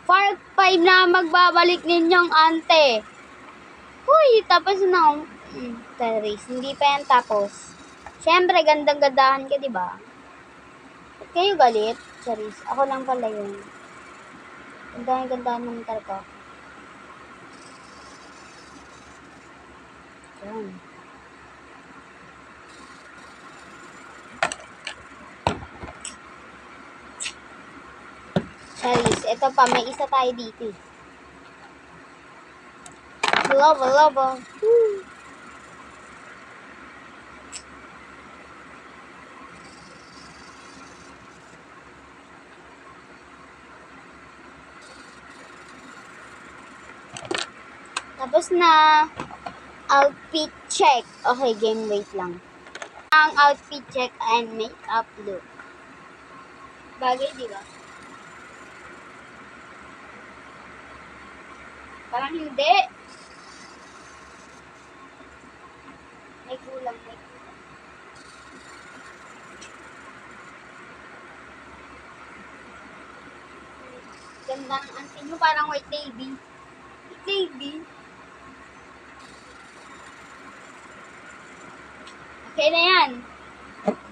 Far 5 na magbabalik ninyong ante. Huy, tapos na. Charis, hindi pa yan tapos. Siyempre, gandang-gandahan ka, di ba? Ba't kayo galit? Charis, ako lang pala yun. Gandang-gandahan naman talaga. Yan. Charis, eto pa, may isa tayo dito. Lava. Tapos na. Outfit check. Okay, game, wait lang. Ang outfit check and makeup look. Bagay, di ba? Parang hindi. May kulang. Ganda ng antin mo, parang white lady. White lady. Okay na yan.